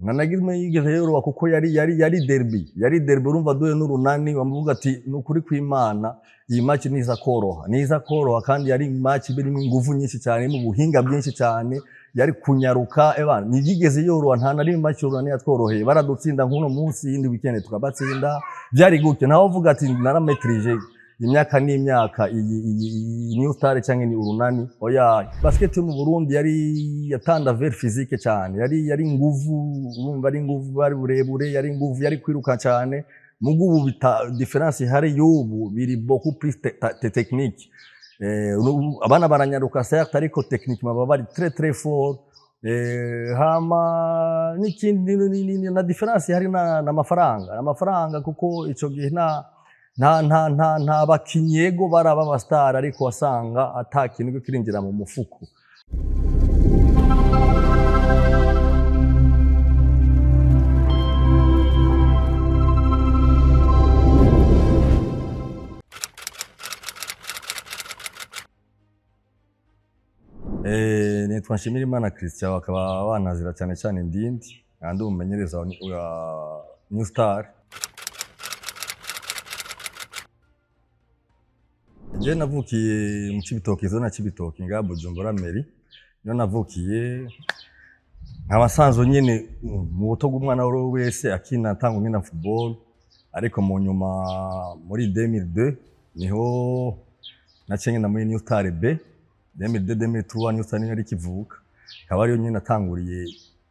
ntanagirme yigeze yoroha kuko yari derby urumva duhe n'urunani bamuvuga ati nukuri kw'Imana iyi match niza koroha kandi yari match birimo ingufu nyinshi cyane mu buhinga bwinshi cyane yari kunyaruka ntigeze yoroha nta nari match urunani yatworoheye baradutsinda nk'uno munsi yindi weekend tukabatsinda byari gutyo naho uvuga ati narametrije imyaka n'imyaka iyi New Star cyangwa ni urunani oya basket mu Burundi yari yatanda ver physique cyane yari nguvu urumva ari nguvu bari burebure yari nguvu yari kwiruka cyane mugubu difference hari yubu biri beaucoup plus technique abana baranyaruka certes ariko techniquement baba bari très fort hama n'ikindi na difference hari n'amafaranga kuko ico gihe nta bakinyego baraba abastar ariko wasanga atakintu kirinjira mu mufuko nitwa Nshimirimana Christian bakaba banazira cyane ndindi kandi umumenyereza wa New Star. Je navukiye mu Cibitoke zona Cibitoke nga Bujumbura Meri niyo navukiye abasanzwe nyene mu buto bw'umwana wese akina tango nyina football ariko mu nyuma muri 2002 niho nacenye na muri New Star B 2002-2003 New Star yari kivuka akaba ariyo nyine natanguriye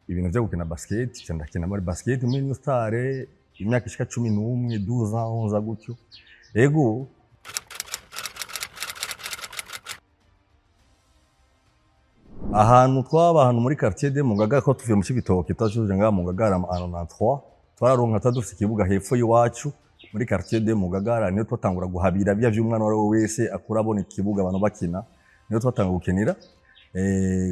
ibintu byo gukina basket ndakina muri basket muri New Star imyaka ishika 11 12 11 gutyo ego ahantu twaba ahantu muri quartier de Mungaga ko tuvuye mu Cibitoke twashuje nga Mungaga ahantu na 3 twararonka tadufite ikibuga hepfo yiwacu muri quartier de Mungaga niyo twatangura guhabira bya vy'umwana wese akurabona ikibuga abantu bakina niyo twatanga gukenira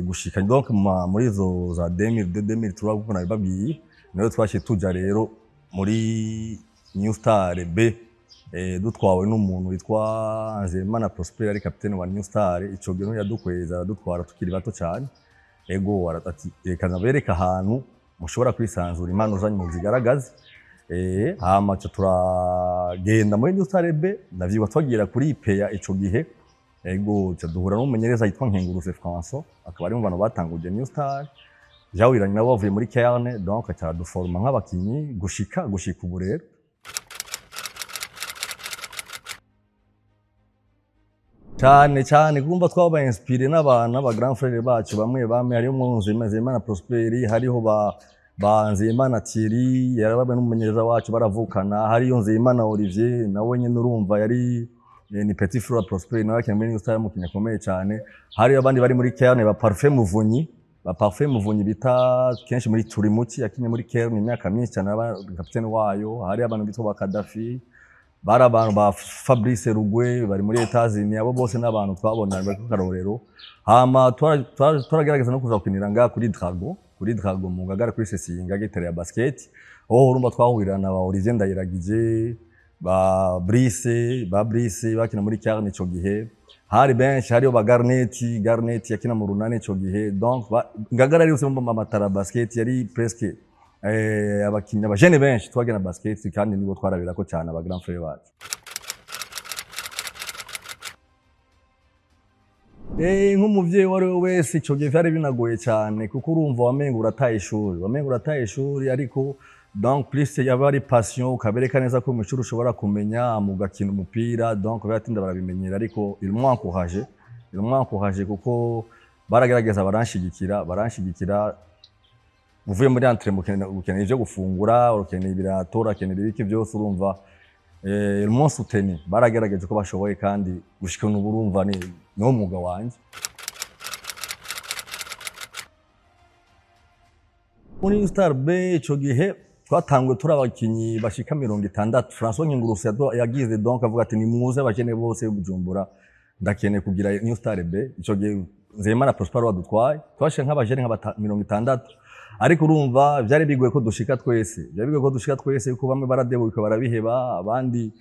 gushika donc muri zo za 2002-2003 kuko nabibabwiye niyo twashe tuja rero muri New Star B dutwawe n'umuntu witwa Nzeyimana Prosper ari capitaine wa New Star ico gihe yadukweza dutwara tukiri bato cyane ego waratati kana bereka ahantu mushobora kwisanzura impano zanyu mu zigaragaza hama turagenda muri New Star B ndavyibwa twagira kuri IPEA ico gihe ego duhura n'umumenyereza yitwa Nkengurutse François akaba ari mu bantu batanguje New Star jawiranye nabo bavuye muri Cairn donc acaduforma nk'abakinyi gushika ubu rero cyane kumva twaba inspiré n'abana ba grand frère bacu bamwe hariyo Nzeyimana Prosper hariho ba Nzeyimana Thierry yarababe n'umumenyereza wacu baravukana hariyo Nzeyimana Olivier nawe nyine urumva yari ni Petit Frère Prosper nawe akina muri New Star mu kinyakomeye cyane hariyo abandi bari muri Cairn ba Parfait Muvunyi bita kenshi muri Turimuki yakinye muri Cairn imyaka myinshi cyane capitaine wayo hariyo abantu bitwa ba Kadafi bara abantu ba Fabrice Rugwe bari muri Etats-Unis abo bose n'abantu twabonana bari ku karorero hama turagerageza no kuza gukinira nga kuri Drago mu Ngagara kuri Sesinga gitere ya basket urumva twahurira na ba Olivier Ndayiragije ba Brice bakina muri Cairn ico gihe hari benshi hariyo ba Garnet yakina mu runani ico gihe donc Ngagara ari use mu matara basket yari presque abakinnyi abajene benshi twagena basket kandi nibo twarabira ko cyane aba grand frère bacu nk'umuvyeyi wari wese ico gihe byari binagoye cyane kuko urumva wamenga urataye ishuri ariko donc plus yaba ari passion ukabereka neza ko mu ishuri ushobora kumenya mugakina umupira donc baratinda barabimenyera ariko il m'encourage kuko baragerageza baranshigikira uvuye muri entraînement ukeneye ivyo gufungura ukeneye ibirato ukeneye ibiki byose urumva umunsi uteni baragerageje ko bashoboye kandi gushika n'ubu urumva ni umwuga wanje muri New Star B ico gihe twatangwe turi abakinyi bashika 60 François Nkengurutse yagize donc avuga ati ni muze abakene bose Bujumbura ndakeneye kugira New Star B ico gihe Nzeyimana Prosper wadutwaye twashe nk'abajene nka 60 ariko urumva byari bigoye ko dushika twese kuko bamwe baradebuka barabiheba abandi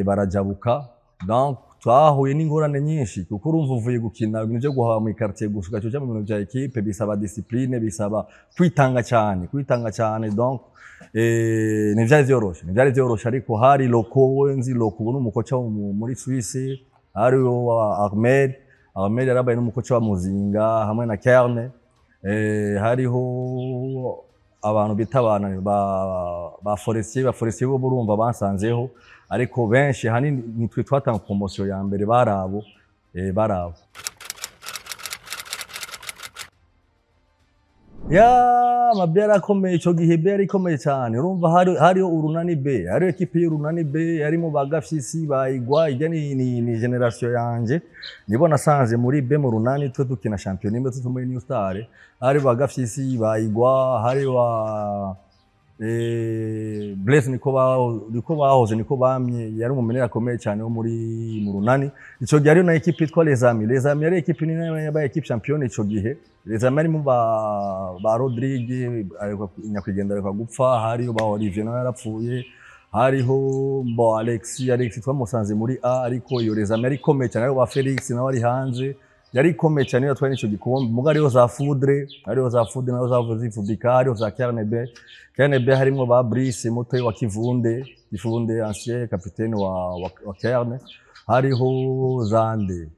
barajabuka donc twahuye n'ingorane nyinshi kuko urumva uvuye gukina ibintu byo guhaha mu quartier gusuka cyo mu bintu bya equipe bisaba discipline bisaba kwitanga cyane donc ntivyari vyoroshe ariko hari loko nzi loko n'umukoca muri Suisse hari Ahmed yarabaye n'umukoca wa Muzinga hamwe na Kerne hariho abantu bita abana ba Forestier bo burumva bansanzeho ariko benshi hanini nitwe twatanga promotion ya mbere barabo. Amabbe yarakomeye ico gihe be yarikomeye cyane urumva hariho urunani B hariho equipe y'urunani B yarimo bagafyisi bayigwa ijya ni generation yanje nibo nasanze muri B mu runani twe dukina champion imwe tutu muri New Star hari bagafyisi bayigwa hari wa Blaise niko bahoze niko bamye yari umumenera akomeye cyane wo muri mu runani ico gihe ari na equipe itwa Les Amis yari equipe nini yabaye equipe champion ico gihe Les Amis arimo ba Rodrigue nyakwigendera kwa gupfa hariyo ba Olivier nawe yarapfuye hariho bo Alex twamusanze muri A ariko iyo Les Amis yari ikomeye cyane ba Felix nawe ari hanze yari ikomeye cyane yatwaye n'ico gikombe muga ariyo za Foudre nazo zivudika hariyo za Kerne B harimo ba Brice muto wa Kivunde ancien capitaine wa Kerne hariho zande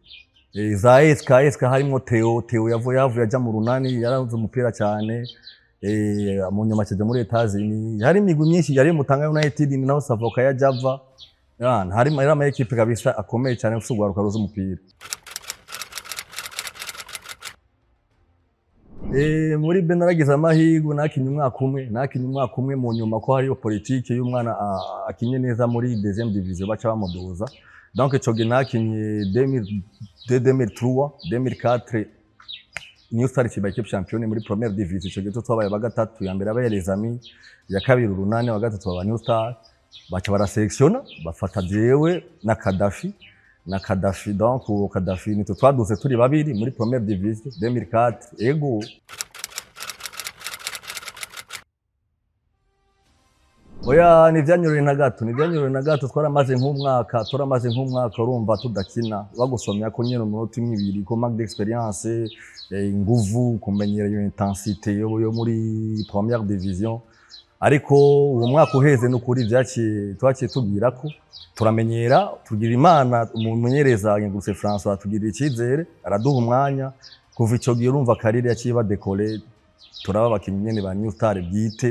za SK harimo Theo yavuye aja mu runani yaravuze umupira cyane mu nyuma cyaje muri Etats-Unis hari imigwi myinshi yari mutanga United naho Savoka ya Java hari ama equipe kabisa akomeye cyane ufite ugwaruka ruza umupira. Muri Ben naragize amahirwe nakinye umwaka umwe mu nyuma ko hariyo politique y'umwana akinye neza muri deuxième division baca bamuduza donc ico gihe nakinye 2003 2004 New Star kibaye equipe champion muri première division ico gihe twabaye bagatatu ya mbere abaye Les Amis ya kabiri urunane wa gatatu wa New Star baca baraselectiona bafata jewe na Kadhafi donc Kadhafi nitwe twaduze turi babiri muri première division 2004 ego oya nivyanyoreye na gato twaramaze nk'umwaka urumva tudakina bagusomya ko nyene umunota imwe ko manque d'expérience inguvu kumenyera iyo intensité yo muri première division ariko uwo mwaka uheze n'ukuri twaciye tubwira ko turamenyera tugira imana umumenyereza Ngurutse François tugira ikizere araduha umwanya kuva ico gihe urumva karire yaciye badecoller turaba abakinyi nyene ba New Star bwite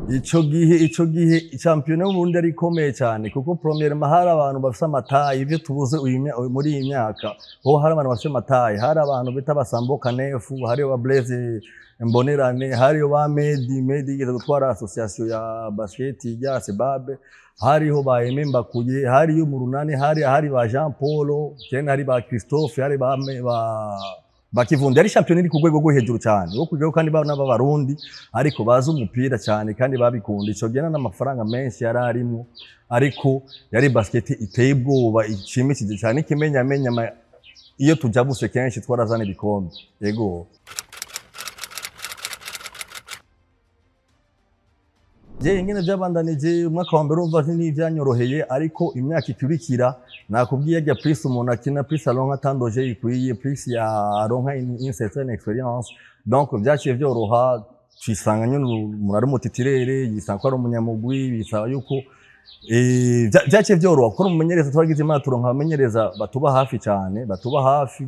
ico gihe champion y'Uburundi ari komeye cyane kuko première mahari abantu bafite amatayi ivyo tubuze muri iyi myaka ho hari abantu bafite amatayi hari abantu bita basambo kanefu hari wa Blaise Mbonerane hari wa Medi igeze gutwara association ya basket ya Sebabe hariho ba Aime Mbakuye hariyo mu runani hari ba Jean Paul cyane hari ba Christophe hari ba Kivunde ari champion iri ku rwego rwo hejuru cyane wo kujyaho kandi n'abarundi ariko bazi umupira cyane kandi babikunda ico gihe n'amafaranga menshi yari arimo ariko yari basket iteye ubwoba ishimishije cyane ikimenya iyo tujabuse kenshi twarazana ibikombe yego ingene byabandanije umwaka wa mbere umva ntivyanyoroheye ariko imyaka ikurikira nakubwiye ajya plus umuntu akina plus aronka tandoje ikwiye plus ya aronka une certaine expérience donc byaciye byoroha twisanga nyine umuntu ari mutitirere yisanga ko ari umunyamugwi bisaba yuko byaciye byoroha kuko umumenyereza twagize imana turonka abamenyereza batuba hafi cyane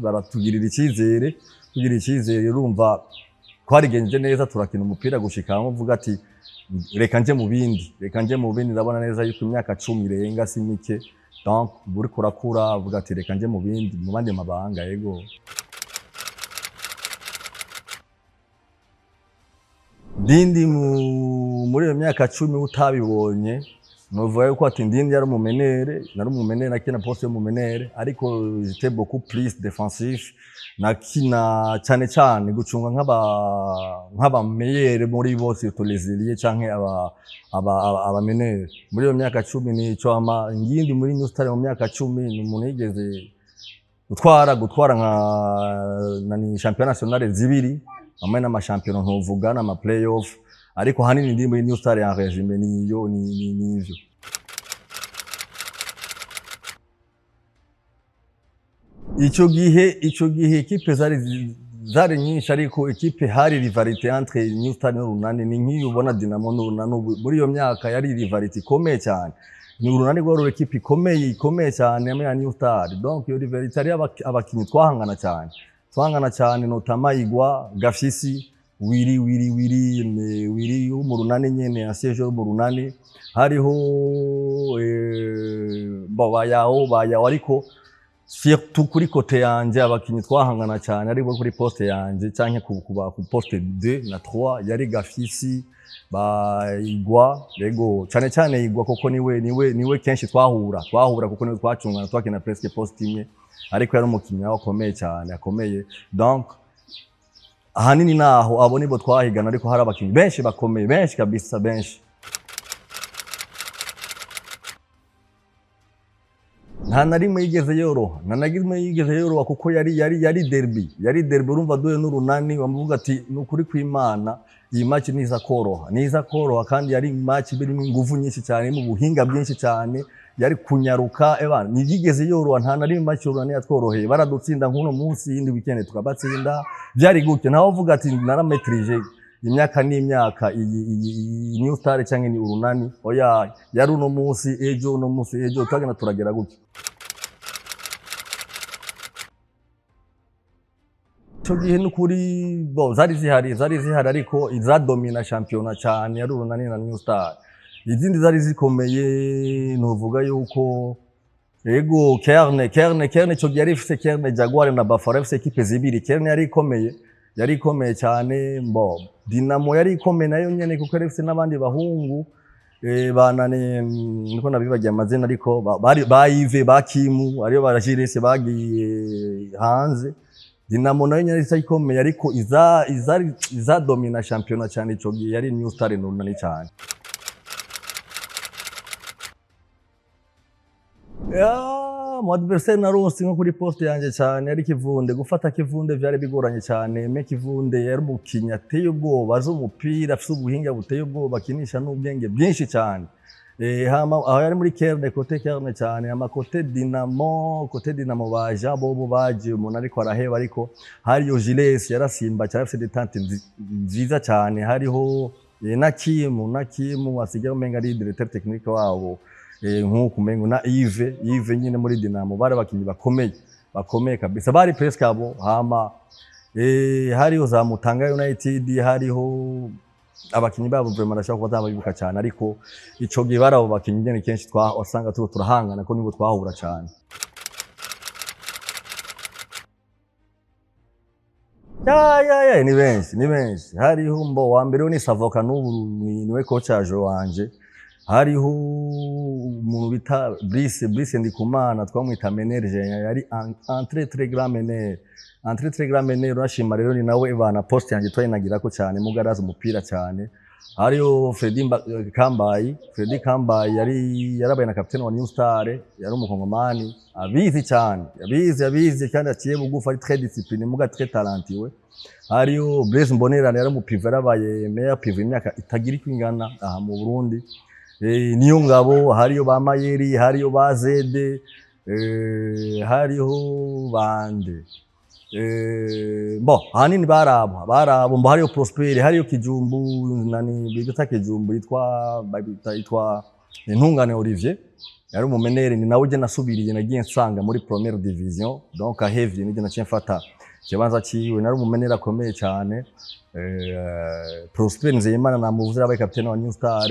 baratugirira icyizere urumva twarigenje neza turakina umupira gushika uvuga ati reka nje mu bindi ndabona neza yuko imyaka 10 irenga si mike donc buri kurakura avuga ati reka nje mu bindi mu bandi mabanga yego Ndindi muri iyo myaka 10 utabibonye novuga yuko ati Ndindi yari umumenere nakina poste y'umumenere ariko j'étais beaucoup plus défensif nakina cyane gucunga nk'aba meilleur muri bose toleziliye canke abamenere muri iyo myaka 10 nico ama ngindi muri New Star mu myaka 10 ni umuntu yigeze gutwara nka nani championnat national zibiri amwe n'ama champion ntuvuga n'ama playoff ariko hanini ndi muri New Star ya regime niyo nivyo. Ico gihe equipe zari nyinshi, ariko equipe hari rivalite entre New Star n'Urunani, ni nk'iyo ubona Dinamo n'Urunani muri iyo myaka yari rivalite ikomeye cyane. Ni Urunani rwari equipe ikomeye cyane ya New Star, donc iyo rivalite ari abakinyi twahangana cyane notama Igwa, Gafyisi, Wiri mu Runani nyene ancien joueur mu Runani, hariho bayaho ariko surtout kuri kote yanje abakinyi twahangana cyane ariko kuri poste yanje canke ku poste 2 na 3 yari Gafyisi, Igwa, yego cyane Igwa koko niwe kenshi twahura kuko niwe twacungana twakina presque poste imwe, ariko yari umukinyi wakomeye cyane akomeye. Donc ahanini naho abo nibo twahigana, ariko hari abakinyi benshi bakomeye, benshi kabisa, benshi. Nta na rimwe yigeze yoroha kuko yari derby urumva duye n'Urunani, bamuvuga ati nukuri kw'Imana iyi match niza koroha kandi yari match birimo ingufu nyinshi cyane mu buhinga bwinshi cyane, yari kunyaruka niyigeze yoroha. Nta na rimwe match Urunani yatworoheye, baradutsinda nk'uno munsi, yindi weekend tukabatsinda, byari gutyo. Naho uvuga ati narametrije imyaka n'imyaka iyi New Star cyangwa ni Urunani, oya yari uno munsi ejo twagenda turagera gutyo. Ico gihe n'ukuri zari zihari ariko izadomina championa cyane yari Urunani na New Star. Izindi zari zikomeye novuga yuko yego Kerne ico gihe yari ifise Kerne, Jaguar na Bafara, ifise equipe zibiri. Kerne yari ikomeye cyane. Dinamo yari ikomeye nayo nyene kuko yari ifise n'abandi bahungu banane, niko nabibagiye amazina, ariko ba Yves, ba Kimu, ariyo barajirese bagiye hanze. Dinamo nayo nyari ikomeye, ariko izadomina championa cyane ico gihe yari New Star n'Urunani cyane. Mu adversaire naronse nko kuri poste yanje cyane yari Kivunde. Gufata Kivunde byari bigoranye cyane. Kivunde yari umukinyi ateye ubwoba, azi umupira, afise ubuhinga buteye ubwoba, akinisha n'ubwenge bwinshi cyane. Aho yari muri kote Kerne cyane. Kote Dinamo baja bobo baje umuntu ariko araheba, ariko hariyo Gilles yarasimba cyane, afise detente nziza cyane. Hariho na Kimu asigaye umenga ari directeur technique wabo, nk'uko umengo na Yves nyine muri Dinamo. Bari abakinyi bakomeye kabisa, bari presque abo. Hariho za Mutanga United, hariho abakinyi babo vraiment ndashaka kuba bibuka cyane, ariko ico gihe bari abo bakinyi nyene kenshi wasanga turahangana ko nibo twahura cyane. Ni benshi. Hariho wa mbere ni Savoka, n'ubu niwe coach wanje. Hariho umuntu bita Brice Ndikumana, twamwita Menerje, yari entré très grand meneur. Urashima rero ni nawe bana poste yanjye twayinagira ko cyane, mugaraza umupira cyane. Hariyo Fredy Kambayi yarabaye na captain wa New Star, yari umukongomani abizi cyane, yabizi kandi aciye bugufa, ari très discipliné, muga très talentueux. Hariyo Blaise Mbonerane, yari umupive, yarabaye meilleur pive imyaka itagira kwingana aha mu Burundi. Niyo ngabo. Hariyo ba Mayeri, hariyo ba Zede, hariho bande ahanini barabo. Hariyo Prosper, hariyo Kijumbu, bita Kijumbu yitwa Intungane Olivier, yari umumenere, ni nawe uje nasubiriye, nagiye nsanga muri première division, donc ahevye nije naciye mfata ikibanza ciwe. Nari umumenere akomeye cyane. Prosper Nzeyimana namuvuze, abaye captain wa New Star.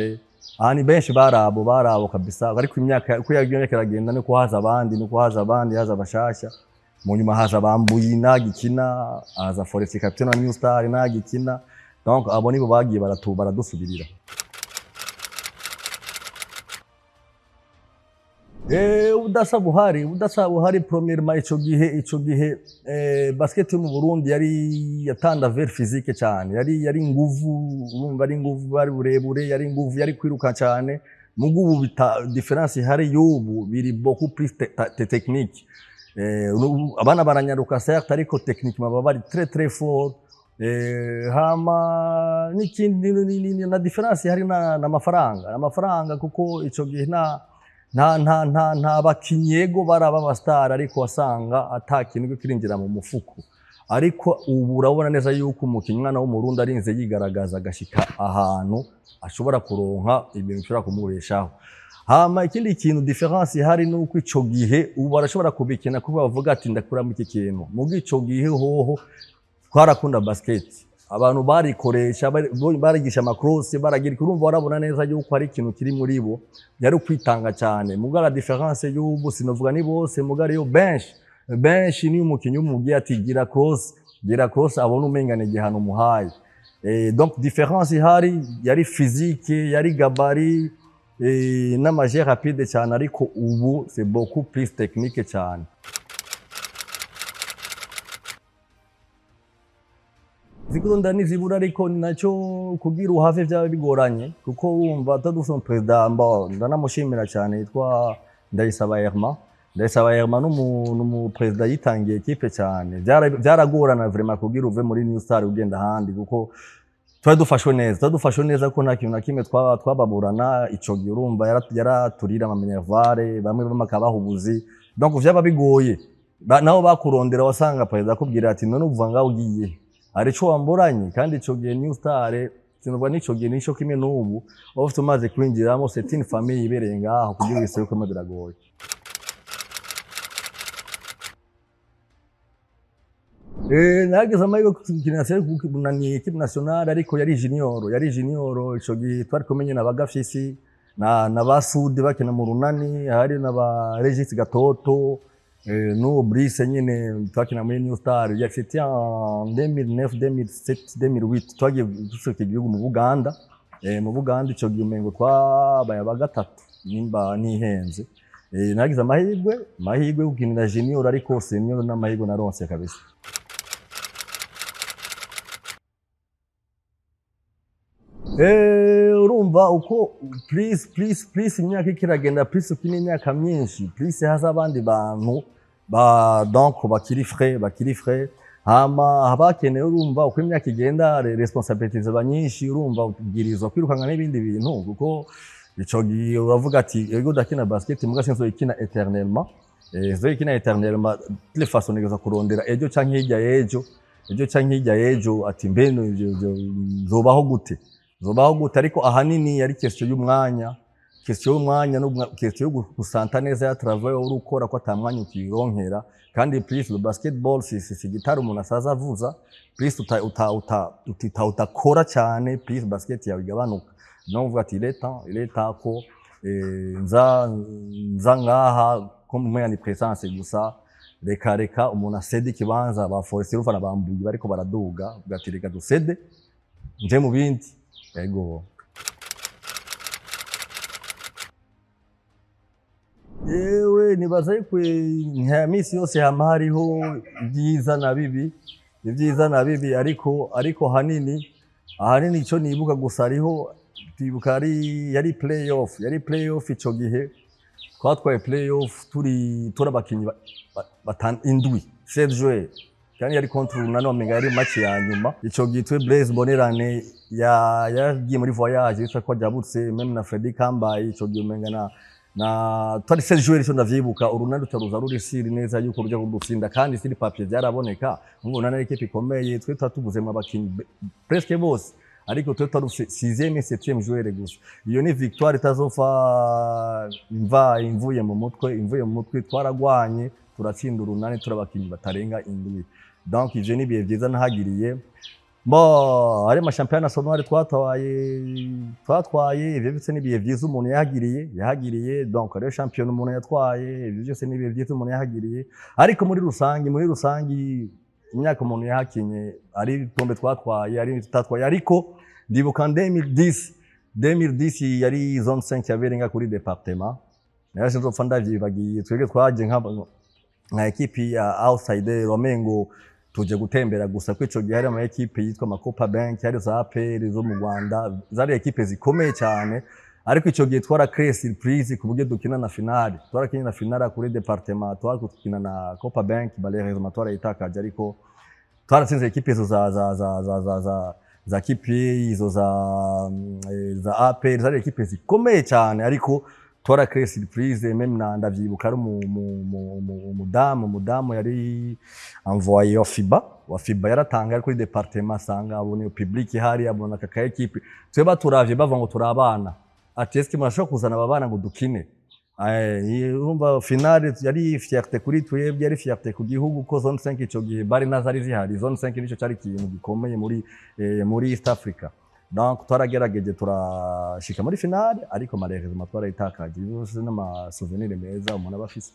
Ni benshi barabo kabisa, ariko imyaka uko yagiye karagenda niko haza abandi, haza abashasha. Mu nyuma haza Bambuyi nagikina, haza Forest captain wa New Star nagikina. Donc abo nibo bagiye baradusubirira. Udasa buhari premièrement ico gihe basket yo mu Burundi yari yatanda vers physique cyane, yari nguvu, urumva ari nguvu, bari burebure, yari nguvu, yari kwiruka cyane. Mugubu bita difference hari yubu biri beaucoup plus technique. Abana baranyaruka certes, ariko techniquement baba bari très fort. hama n'ikindi na difference hari n'amafaranga kuko ico gihe nta bakinyi yego baraba abastar ariko wasanga ata kintu kirinjira mu mufuko, ariko ubu urabona neza yuko umukinyi mwana w'umurundi arinze yigaragaza agashika ahantu ashobora kuronka ibintu bishobora kumubeshaho. Hama ikindi kintu difference hari nuko ico gihe ubu barashobora kubikina kuko bavuga ati ndakura mu iki kintu, mugi ico gihe hoho twarakunda basket, abantu barikoresha barigisha amacross baragira, urumva warabona neza yuko ari ikintu kiri muri bo yari kwitanga cyane. Muga la difference y'ubu sinovuga ni bose, muga yo bench ni umukinyi umugiye ati gira cross abona umengane gihano muhaye. Donc différence ihari yari physique, yari gabarit, n'amaje rapide cyane, ariko ubu c'est beaucoup plus technique cyane. Zikunda nizibura ariko nacyo kugira uhave vyaba bigoranye kuko wumva atadufite president ndanamushimira cyane yitwa Ndayisaba Herman n'umu president yitangiye equipe cyane, byaragorana vraiment kugira uve muri New Star ugenda handi kuko twari dufashwe neza ko nta kintu na kimwe twababurana ico gihe, urumva yaraturira amamenyavare bamwe bamakabaha ubuzi, donc vyaba bigoye nabo bakurondera wasanga president akubwira ati none uvuga ngaho ugiye arico wamburanye, kandi ico gihe New Star sinubwo nico gihe nico kimwe n'ubu ofite umaze kwinjiramo c'est une famille ibereye ngaho kugira wisebe ko biragoye. Nageze amahirwe gukina ni equipe nationale ariko yari junior ico gihe twari kumenye na bagafisi na basudi bakina mu runani, hari na ba Regis Gatoto no Brice nyine twakina muri New Star c'était en 2009 2007 2008 twagiye gusohoka igihugu mu Buganda ico gihe umengo twabaye abagatatu nimba nihenze. Nagize amahirwe gukinira junior ariko senior n'amahirwe naronse kabisa. Urumva uko please imyaka ikiragenda please ukina imyaka myinshi please haza abandi bantu donc bakiri frais hama abakeneye, urumva uko imyaka igenda responsabilités zaba nyinshi, urumva ubwirizwa kwirukanga n'ibindi bintu kuko ico gihe uravuga ati ego dakina basket muga sinzo ikina éternellement, toutes les façons nigeza kurondera ejo canke hirya yejo ati mbeno zobaho gute ariko ahanini yari question y'umwanya no question yo gusanta neza ya travail uri ukora ko atamwanya ukironkera, kandi plus le basketball si gitari umuntu asaza avuza, plus utakora cyane plus basket yawe igabanuka, no uvuga ati il est temps ko nza ngaha ko mumenya ni présence gusa, reka umuntu asede ikibanza ba Forestier ufana bambuye bariko baraduga ugati reka dusede nje mu bindi ego. Yewe nibaza yuko nka misi yose hama hariho ibyiza na bibi ariko hanini ico nibuka gusa ariho twibuka yari playoff ico gihe twatwaye playoff turi abakinyi indwi 7 joueurs kandi yari contre Runani wamenga yari match ya nyuma. Ico gihe twe Blaise Bonerane yagiye muri voyage yitwa ko jabutse même na Freddy Kambaye, ico gihe umenga na twari 7 joueurs ico ndavyibuka, Urunani rutaruza ruri siri neza yuko rujya kudutsinda kandi siri papier byaraboneka, Urunani equipe ikomeye twe twatubuzemo abakinyi presque bose, ariko twe twari 6e 7e joueur gusa. Iyo ni victoire itazofa imvuye mu mutwe twaragwanye turatsinda Urunani turabakinyi batarenga indwi, donc ivyo ni bihe vyiza nahagiriye. Ari amashampiyona nationale twatwaye ivyo byose ni bihe vyiza umuntu yahagiriye, donc ari champion umuntu yatwaye ivyo byose ni bihe vyiza umuntu yahagiriye, ariko muri rusangi imyaka umuntu yahakinye ari tombe twatwaye ari tutatwaye, ariko ndibuka 2010 yari zone 5 yaberenga kuri département, nayo sinzopfa ndavyibagiye, twege twaje nka equipe ya outsider Romengo tuje gutembera gusa ko ico gihe hari ama equipe yitwa Makopa Bank, hari za APR zo mu Rwanda, zari equipe zikomeye cyane, ariko ico gihe twara créer surprise ku buryo dukina na finale, kuri département, twakina na Copa Bank malheureusement twarayitakaje, ariko twaratsinze ekipe izo za kipe izo za APR zari ekipe zikomeye cyane ariko twara créer surprise même ndavyibuka ari umudamu yari envoyé wa FIBA yaratanga kuri département sanga abone public hari abona kaka ekipe tweba turavye bava ngo turabana ati eske murashobora kuzana ababana ngo dukine urumva finale yari fierté kuri twebwe yari fierté ku gihugu ko zone 5 ico gihe bari nazari zihari zone 5 nico cari ikintu gikomeye muri East Africa donc twaragerageje turashika muri finale ariko malheureusement twarayitakaje byose n'ama souvenir meza umuntu abafise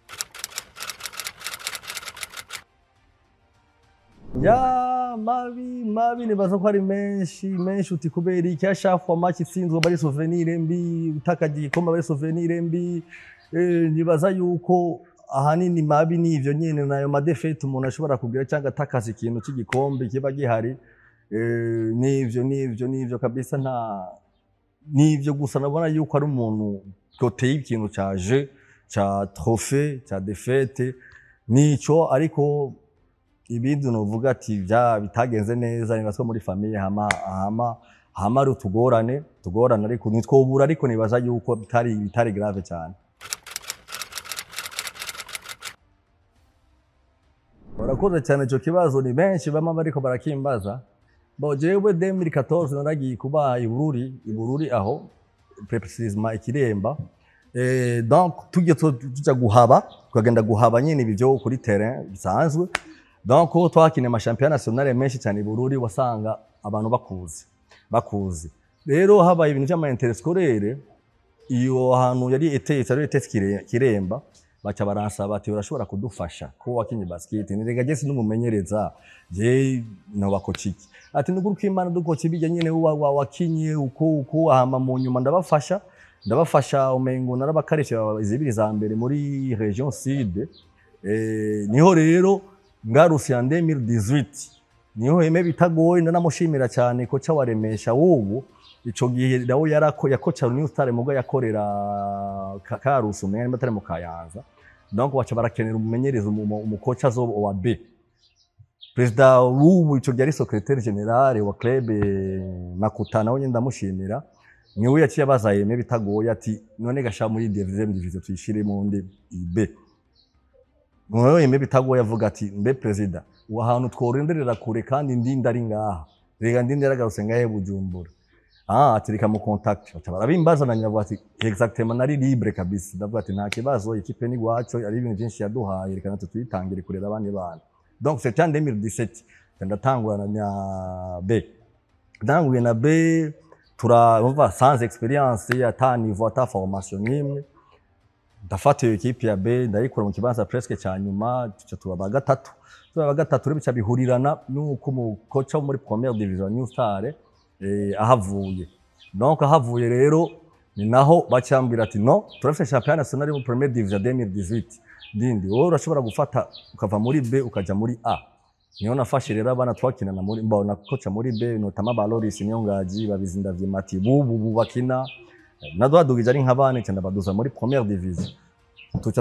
ya mabi nibaza ko ari menshi uti kubera iki ashafwa match itsinzwe bari souvenir mbi utakagiye koma bari souvenir mbi nibaza yuko ahanini mabi nivyo nyene nayo madefete umuntu ashobora kugira cyangwa atakaza ikintu cy'igikombe kiba gihari nivyo kabisa nta nivyo gusa nabona yuko ari umuntu koteye ikintu ca jeu ca trophée ca defete nico ariko ibindi novuga ati bitagenze neza nibasko muri famille hama ari tugorane ariko nitwobura ariko nibaza yuko bitari grave cyane. Barakoze cyane cyo kibazo ni benshi bama bariko barakimbaza bo jewe 2014 naragiye kuba ibururi aho precisement ikiremba donc tujya guhaba tukagenda guhaba nyine ibyo kuri terrain bisanzwe donc twakine ama championnat national menshi cyane ibururi wasanga abantu bakuzi rero habaye ibintu by'ama interscolaire iyo hantu yari etetse kiremba baca baransaba ati urashobora kudufasha ko wakinye basket nirega je sinumumenyereza je no bakociki ati nuguruka imana dukoci bijya nyene wakinye uko ahama mu nyuma ndabafasha umengo narabakarisha izibiri za mbere muri region sud niho rero ngaruse ya 2018 niho yeme bitagoye ndanamushimira cyane ko ca waremesha ubu ico gihe dawo yakoca New Star mugo yakorera Karusi umenye batari mu Kayanza donc baca barakenera umumenyereza umukoca zo wa B president ubu ico gihe ari secrétaire général wa club Makutana we ndamushimira niwe yaciye abazayeme bitagoye ati none gasha muri division tuyishire mu ndi B Mwoyo yeme bitagoye avuga ati mbe president wa hantu tworenderera kure kandi ndindari ngaha rega ndindera garuse ngahe Bujumbura atirika mu contact barabimbaza na nyavuga ati exactement nari libre kabisa ndavuga ati nta kibazo ikipe ni gwaco ari ibintu byinshi yaduhaye reka natwe tuyitangire kurera abandi bana donc c'était en 2017 ndatangura na B ndanguye na B turumva sans experience ata niveau ata formation nimwe ndafata iyo equipe ya B ndayikora mu kibanza presque cyanyuma tuba gatatu bica bihurirana nuko mu coach muri première division New Star ahavuye donc ahavuye rero ni naho bacambira ati no turafite championnat national mu première division 2018 ndindi wowe urashobora gufata ukava muri B ukaja muri A niyo nafashe rero abana twakinana muri mbona coach muri B notama Baloris niyo ngaji babizinda vyimati bubu bakina nadwadugije ari nk'abana cyane baduza muri première division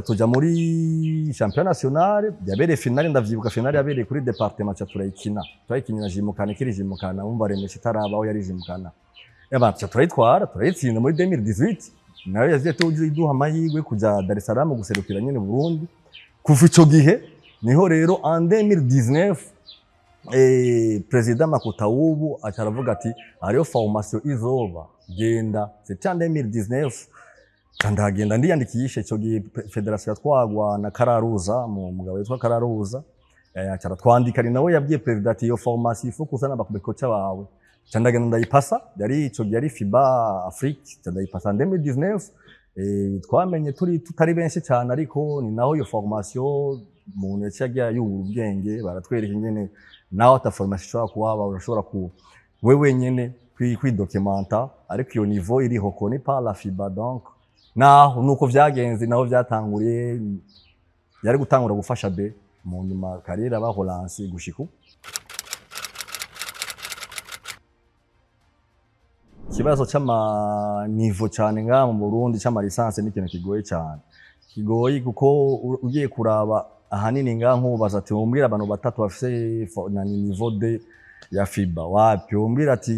tuja muri championnat national yabere finale ndavyibuka finale yabere kuri département cha turayikinira jimukana kiri jimukana umva remesha tarabaho yari jimukana cha turayitsinda muri 2018 nayo yaziye tuduha amahirwe kuja Dar es Salaam guserukira nyene Burundi kuva ico gihe niho rero en 2019 president Makuta ubu acaravuga ati ariyo formation izoba genda c'est en 2019 ndagenda ndiyandikishe cyo gihe federation yatwagwa na Kararuza mu mugabo witwa Kararuza acara twandika ari nawe yabwiye president ati iyo formation ifu kuzana bakubekocha bawe cyandagenda ndayipasa yari ico yari FIBA Afrique ndayipasa 2019 twamenye tutari benshi cyane ariko ni naho iyo formation umuntu yaciye y'ubwenge baratwereka nyene naho ata formation ishobora kuhaba urashobora ku wewe nyene kwidocumenta ariko iyo niveau iri hokoni par la FIBA donc naho nuko vyagenze naho vyatanguriye yari gutangura gufasha B mu nyuma karira ba Holance gushiku kibazo cyama niveau cyane nga mu Burundi cyama licence ni kintu kigoye cyane kigoye kuko ugiye kuraba ahanini ngaha nkubaza ati umbwira abantu batatu bafise niveau D ya FIBA wapi umbwira ati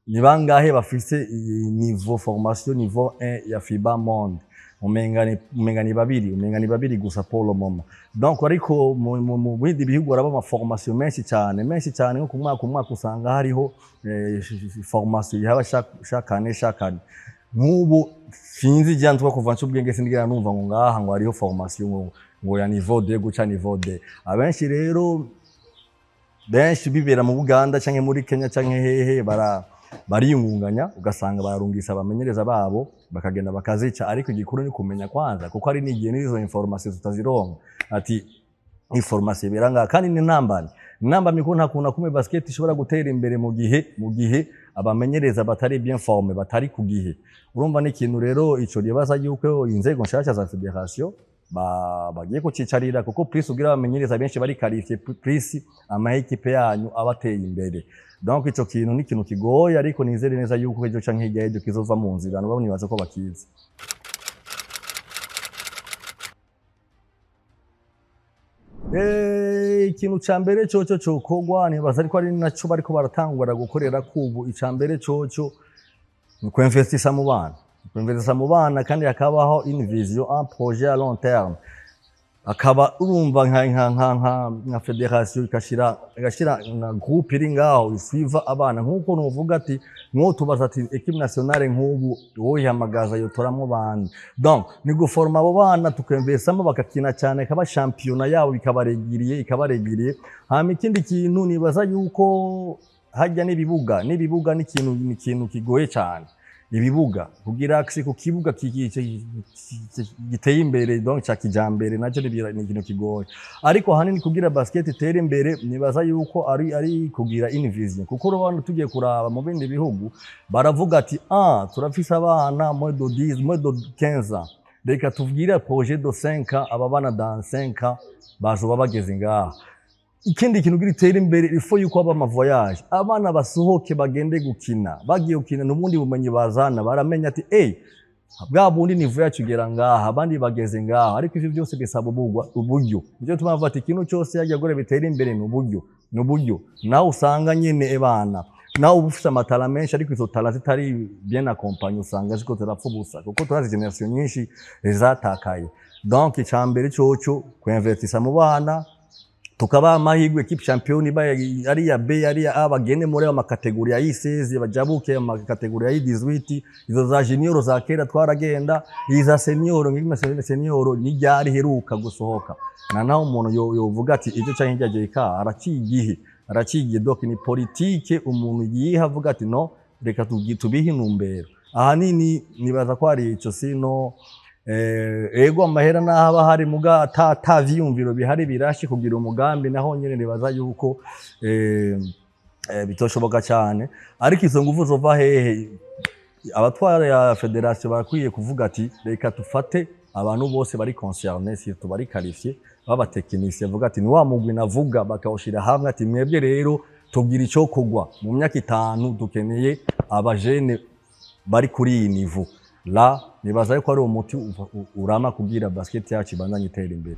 ni bangahe bafise niveau formation niveau 1 ya FIBA monde umenga ni babiri gusa pour le moment. Donc ariko mu bindi bihugu araba ama formation menshi cyane nko ku mwaka usanga hariho formation yaba chaque année nk'ubu sinzi jya ntwa kuva ncubwenge sindigera numva ngo ngaha ngo hariho formation ngo ya niveau D guca niveau D. Abenshi rero benshi bibera mu Buganda canke muri Kenya canke hehe bariyungunganya ugasanga bararungisa abamenyereza babo bakagenda bakazica, ariko igikuru ni kumenya kwanza kuko ari nigiye n'izo information tutazironka ati information biranga kandi ni namba mikuru nta kuntu kumwe basket ishobora gutera imbere mu gihe abamenyereza batari bien formé batari ku gihe. Urumva ni ikintu rero ico ribaza yuko inzego nshasha za federation bagiye kucicarira kuko plus ugira abamenyereza benshi bari qualifié plus ama equipe yanyu abateye imbere. Donc ico kintu ni ikintu kigoye, ariko nizere neza yuko ejo canke hirya y'ejo kizova mu nzira no banibaza ko bakizi. Ikintu ca mbere coco cokogwa nibaza ariko ari naco bariko baratangura gukorera kubu. Ica mbere coco ni kwinvestisa mu bana kandi hakabaho une vision, un projet à long terme. Akaba urumva nka federation ikashira na groupe iri ngaho isuiva abana nkuko novuga ati nko tubaza ati equipe nationale nk'ubu woyihamagaza yotoramo bana. Donc ni guforma abo bana tukemvesamo bakakina cyane kaba championnat yabo ikabaregiriye. Hama ikindi kintu nibaza yuko hajya n'ibibuga ni ikintu kigoye cyane. Ibibuga kugira access ku kibuga giteye imbere, donc cha kijambere naco ni ikintu kigoye, ariko hanini kugira basket itere imbere nibaza yuko ari kugira une vision kuko urabona tugiye kuraba mu bindi bihugu baravuga ati turafise abana moins de 10 moins de 15 ans, reka tuvugire projet de 5 ans, aba bana dans 5 ans bazoba bageze ngaha. Ikindi kintu giritera imbere ifo yuko aba ama voyage abana basohoke bagende gukina, bagiye gukina n'ubundi bumenyi bazana baramenya ati bwa bundi nivo yacu gera ngaha abandi bageze ngaha, ariko ivyo byose bisaba uburyo. Nivyo tumavuga ati ikintu cyose yajya gore bitera imbere n'uburyo nawe usanga nyene ebana nawe ubufite amatara menshi ariko izo tara zitari bien accompagné usanga ziko zirapfa ubusa kuko turazi generation nyinshi zatakaye. Donc icambere coco kwinvestisa mu bana tukaba amahirwe equipe champion ari ya B ari ya A bagene muri ama category ya I16 bajabuke ama category ya I18 izo za junior za kera twaragenda iza senior ngima senior ni ryari heruka gusohoka na naho umuntu yovuga ati icyo canke ryaje ka aracigiye donc ni politique umuntu yiha avuga ati no reka tubihe intumbero. Ahanini nibaza ko ari ico sino ego amahera n'ahaba hari muga ata vyumviro bihari birashi kugira umugambi naho nyene nibaza yuko bitoshoboka cyane, ariko izo nguvu zova hehe? Abatwara ya federation bakwiye kuvuga ati reka tufate abantu bose bari concernés surtout bari qualifiés baba technicien vuga ati ni wa mugwi navuga bakawushira hamwe ati mwebwe rero tugira ico kugwa mu myaka 5 dukeneye abajene bari kuri iyi niveau la nibaza yuko ari umuti urama kugira basket yacu ibandanye itera imbere.